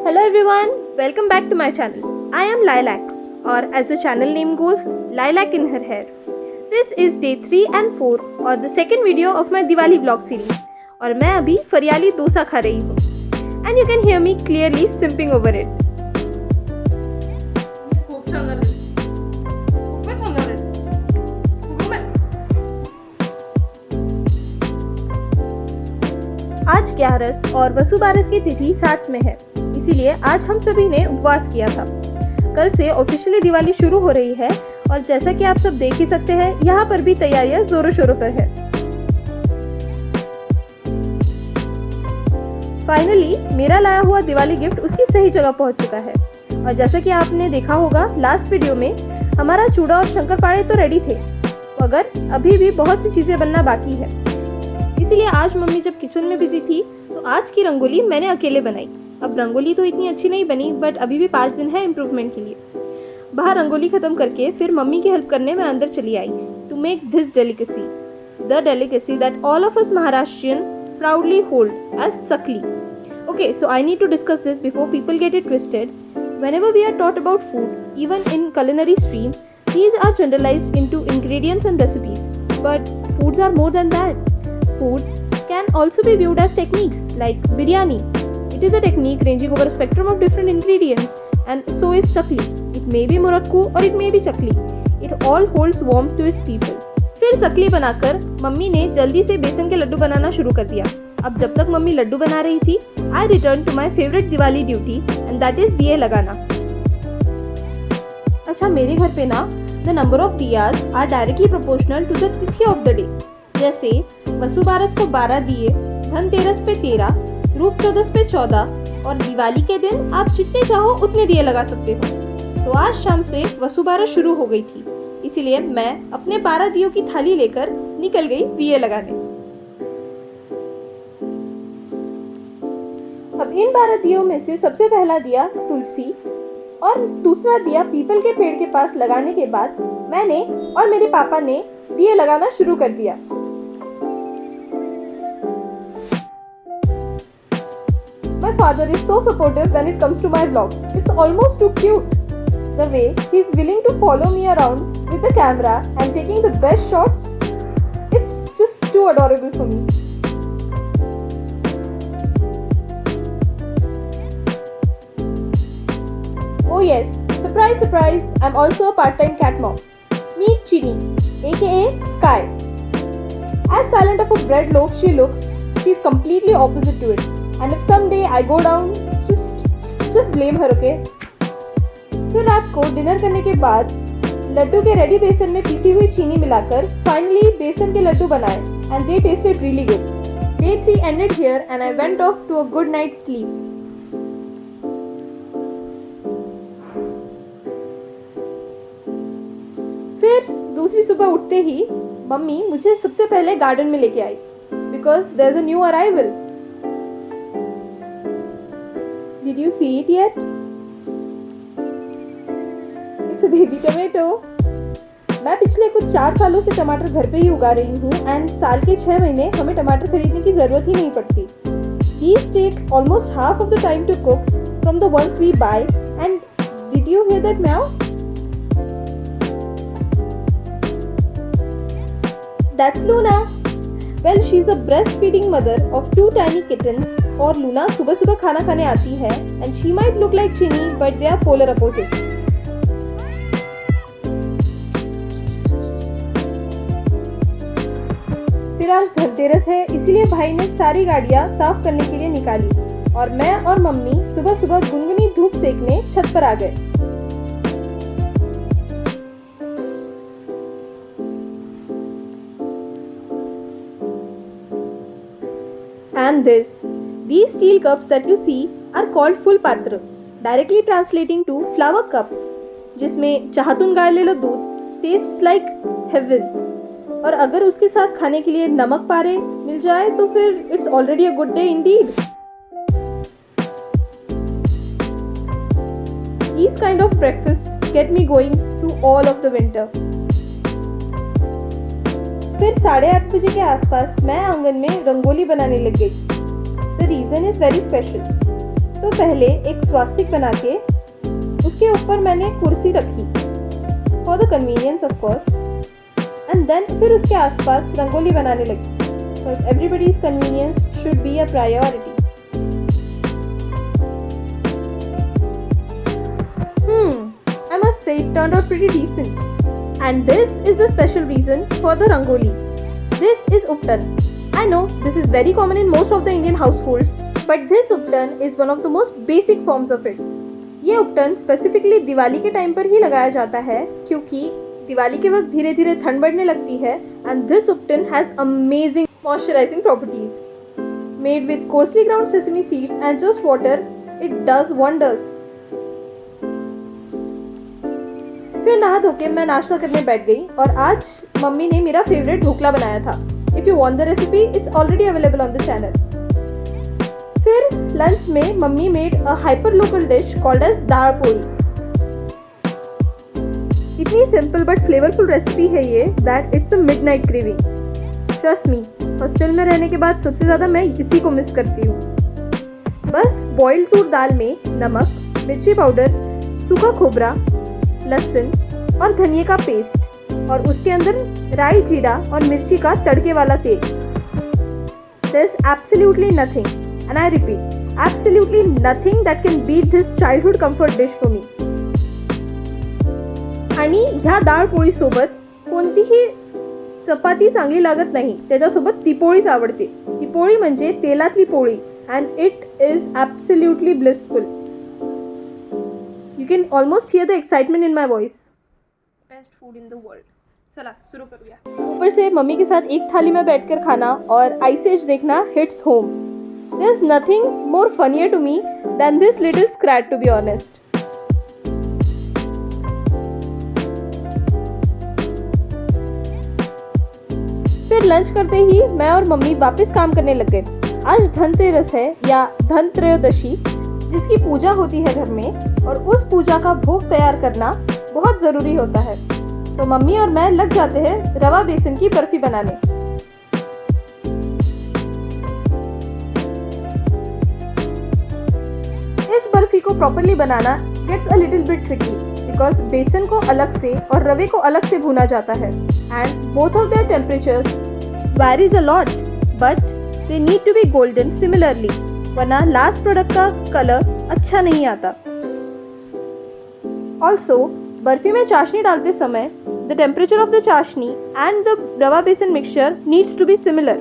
Hello everyone, welcome back to my channel. I am Lilac, or as the channel name goes, Lilac in her hair. This is day 3 and 4 और the second video of my Diwali vlog series. और मैं अभी फरियाली डोसा खा रही हूँ. And you can hear me clearly simping over it. आज ग्यारस और वसुबारस की तिथि साथ में है, इसीलिए आज हम सभी ने उपवास किया था. कल से ऑफिशियली दिवाली शुरू हो रही है और जैसा कि आप सब देख ही सकते हैं, यहाँ पर भी तैयारियां जोरों शोरों पर है. फाइनली मेरा लाया हुआ दिवाली गिफ्ट उसकी सही जगह पहुँच चुका है. और जैसा कि आपने देखा होगा लास्ट वीडियो में, हमारा चूड़ा और शंकरपारे तो रेडी थे, मगर अभी भी बहुत सी चीज़ें बनना बाकी है. इसीलिए आज मम्मी जब किचन में बिजी थी तो आज की रंगोली मैंने अकेले बनाई. अब रंगोली तो इतनी अच्छी नहीं बनी, बट अभी भी 5 दिन है इम्प्रूवमेंट के लिए. बाहर रंगोली ख़त्म करके फिर मम्मी की हेल्प करने मैं अंदर चली आई to make this delicacy, the delicacy that all of us Maharashtrian proudly hold as chakli. Okay, so I need to discuss this before people get it twisted. Whenever we are taught about food, even in culinary stream, these are generalized into ingredients and recipes. But foods are more than that. Food can also be viewed as techniques, like biryani. It is a technique ranging over a spectrum of different ingredients, and so is chakli. It may be murakku or it may be chakli. It all holds warmth to its people. फिर चकली बनाकर mummy ने जल्दी से बेसन के लड्डू बनाना शुरू कर दिया. अब जब तक मम्मी लड्डू बना रही थी, I returned to my favorite Diwali duty, and that is दिए लगाना. अच्छा, मेरे घर पे ना the number of diyas are directly proportional to the तिथि of the day. जैसे वसुबारस को 12 दिए, धनतेरस पे 13, रूप चौदस पे 14 और दिवाली के दिन आप जितने चाहो उतने दिए लगा सकते हो. तो आज शाम से वसुबारस शुरू हो गई थी, इसीलिए मैं अपने 12 दियों की थाली लेकर निकल गई दिए लगाने. अब इन 12 दियों में से सबसे पहला दिया तुलसी और दूसरा दिया पीपल के पेड़ के पास लगाने के बाद मैंने और मेरे पापा ने दिए लगाना शुरू कर दिया. My father is so supportive when it comes to my vlogs. It's almost too cute. The way he is willing to follow me around with the camera and taking the best shots, it's just too adorable for me. Oh yes, surprise surprise, I'm also a part-time cat mom. Meet Chini, aka Sky. As silent of a bread loaf she looks, she's completely opposite to it. And if someday I go down, just blame her, okay? फिर रात को dinner करने के बाद लड्डू के ready बेसन में पिसी हुई चीनी मिलाकर फाइनली बेसन के लड्डू बनाए, and they tasted really good. Day 3 ended here and I went off to a good night's sleep. फिर दूसरी सुबह उठते ही मम्मी मुझे सबसे पहले गार्डन में लेके आई, because there's a new arrival. Did you see it yet? It's a baby tomato. मैं पिछले कुछ 4 सालों से टमाटर घर पे ही उगा रही हूँ एंड साल के 6 महीने हमें टमाटर खरीदने की ज़रूरत ही नहीं पड़ती. These take almost half of the time to cook from the ones we buy. And did you hear that meow? That's Luna. Well, she's a breastfeeding mother of 2 tiny kittens. और लूना सुबह सुबह खाना खाने आती है and she might look like Chinny, but they are polar opposites. फिर आज धनतेरस है, इसीलिए भाई ने सारी गाड़ियाँ साफ करने के लिए निकाली और मैं और मम्मी सुबह सुबह गुनगुनी धूप सेकने छत पर आ गए. And these steel cups that you see are called full patra, directly translating to flower cups, जिसमें चाहतुन गाड़ ले लो दूध, tastes like heaven. और अगर उसके साथ खाने के लिए नमक पारे मिल जाए तो फिर it's already a good day indeed. These kind of breakfasts get me going through all of the winter. फिर 8:30 बजे के आसपास मैं आंगन में रंगोली बनाने लग गई. The reason is very special. तो पहले एक स्वास्तिक बना के उसके ऊपर मैंने कुर्सी रखी for the convenience of course, and then फिर उसके आसपास रंगोली बनाने लगी because everybody's convenience should be a priority. I must say it turned out pretty decent. And this is the special reason for the rangoli. This is uptan. I know this is very common in most of the Indian households, but this uptan is one of the most basic forms of it. ये उपटन specifically Diwali के time पर ही लगाया जाता है क्योंकि दिवाली के वक्त धीरे धीरे ठंड बढ़ने लगती है, and this uptan has amazing moisturizing properties. Made with coarsely ground sesame seeds and just water, it does wonders. फिर नहा धो के मैं नाश्ता करने बैठ गई और आज मम्मी ने मेरा फेवरेट ढोकला बनाया था। If you want the recipe it's already available on the channel. फिर लंच में mummy made a hyper local dish called as dal podi. इतनी सिंपल बट फ्लेवरफुल रेसिपी है ये that it's a midnight craving. Trust me, hostel में रहने के बाद सबसे ज़्यादा मैं इसी को मिस करती हूँ। बस बॉइल्ड तूर दाल में नमक, मिर्ची पाउडर, सूखा खोबरा, लहसुन और धनिया का पेस्ट और उसके अंदर राई, जीरा और मिर्ची का तड़के वाला तेल। There is absolutely nothing, and I repeat, absolutely nothing that can beat this childhood comfort dish for me. आणि ह्या डाळ पोळी सोबत कोणतीही चपाती चांगली लागत नाही, त्याच्यासोबत ती पोळीच आवडते। ती पोळी म्हणजे तेलातली पोळी and it is absolutely blissful. You can almost hear the excitement in my voice. Best food in the world. चला शुरू करूँगा। ऊपर से मम्मी के साथ एक थाली में बैठकर खाना और आइस एज देखना hits home. There's nothing more funnier to me than this little scrat, to be honest. फिर लंच करते ही मैं और मम्मी वापस काम करने लग गए। आज धनतेरस है या धन त्रयोदशी, जिसकी पूजा होती है घर में, और उस पूजा का भोग तैयार करना बहुत ज़रूरी होता है। तो मम्मी और मैं लग जाते हैं रवा बेसन की बर्फी बनाने। इस बर्फी को प्रॉपरली बनाना gets a little bit tricky because बेसन को अलग से और रवे को अलग से भुना जाता है and both of their temperatures varies a lot, but they need to be golden similarly, वरना लास्ट प्रोडक्ट का कलर अच्छा नहीं आता। ऑल्सो बर्फी में चाशनी डालते समय the temperature of the chashni and the rava besan mixture needs to be similar,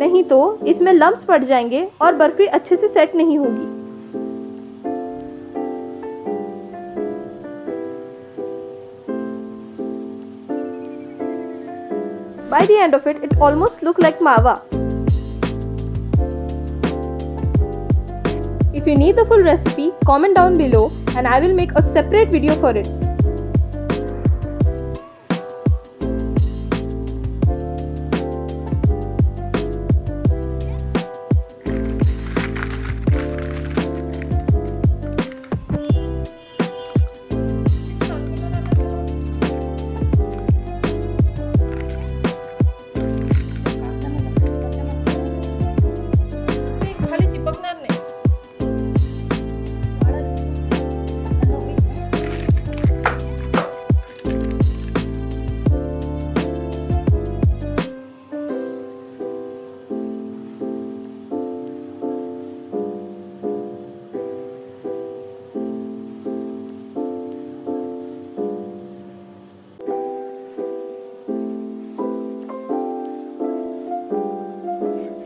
नहीं तो इसमें लम्प्स पड़ जाएंगे और बर्फी अच्छे से सेट नहीं होगी। By the end of it, it almost looked like मावा। If you need the full recipe, comment down below and I will make a separate video for it.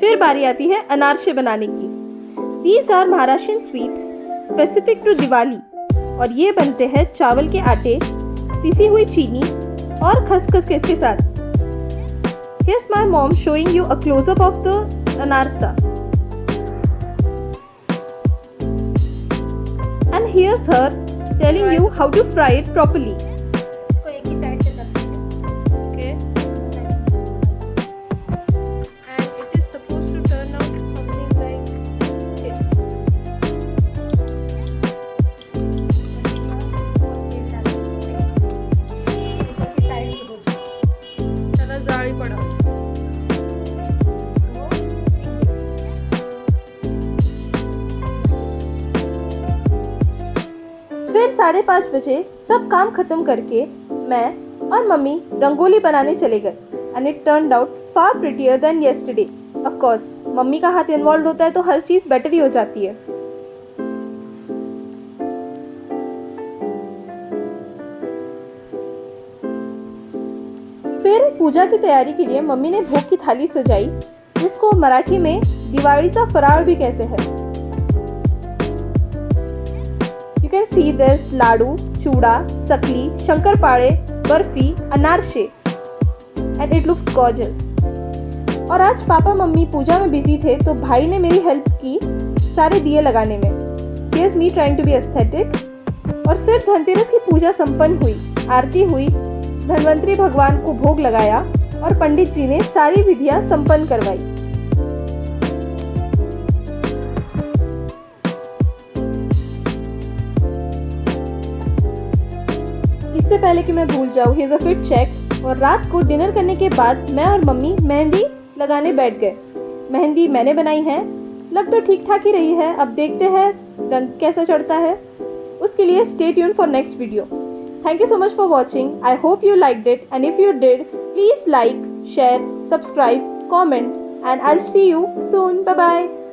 फिर बारी आती है अनारसे बनाने की। These are Maharashtrian sweets specific to Diwali और ये बनते हैं चावल के आटे, पिसी हुई चीनी और खसखस के इसके साथ। Here's my mom showing you a close-up of the anarsa. And here's her telling you how to fry it properly. इसको एक ही साइड से करते हैं। Okay. And it is supposed to turn out something like this. तेल डालते हैं। एक ही side से हो जाए। ज़्यादा जाड़ी पड़ा। वो सीख लीजिए। फिर 5:30 बजे सब काम खत्म करके मैं और मम्मी रंगोली बनाने चले गए and it turned out far prettier then yesterday. Of course mummy का हाथ इन्वॉल्व होता है तो हर चीज़ बेटर ही हो जाती है। फिर पूजा की तैयारी के लिए मम्मी ने भोग की थाली सजाई, जिसको मराठी में दिवाळीचा फराळ भी कहते हैं। यू कैन सी दिस लाडू, चूड़ा, चकली, शंकरपाळे, बर्फी, अनारसे एंड इट लुक्स गॉर्जियस। और आज पापा मम्मी पूजा में बिजी थे तो भाई ने मेरी हेल्प की सारे दिए लगाने में। Here's me trying to be aesthetic. और फिर धनतेरस की पूजा संपन्न हुई, आरती हुई, धन्वंतरी भगवान को भोग लगाया और पंडित जी ने सारी विधियां संपन्न करवाई। इससे पहले कि मैं भूल जाऊँ, हियर्स अ फिट चेक। और रात को डिनर करने के बाद मैं और मम्मी मेहंदी लगाने बैठ गए। मेहंदी मैंने बनाई है, लग तो ठीक ठाक ही रही है, अब देखते हैं रंग कैसा चढ़ता है। उसके लिए stay tune for next video. Thank you so much for watching. I hope you liked it, and if you did, please like, share, subscribe, comment, and I'll see you soon. Bye bye.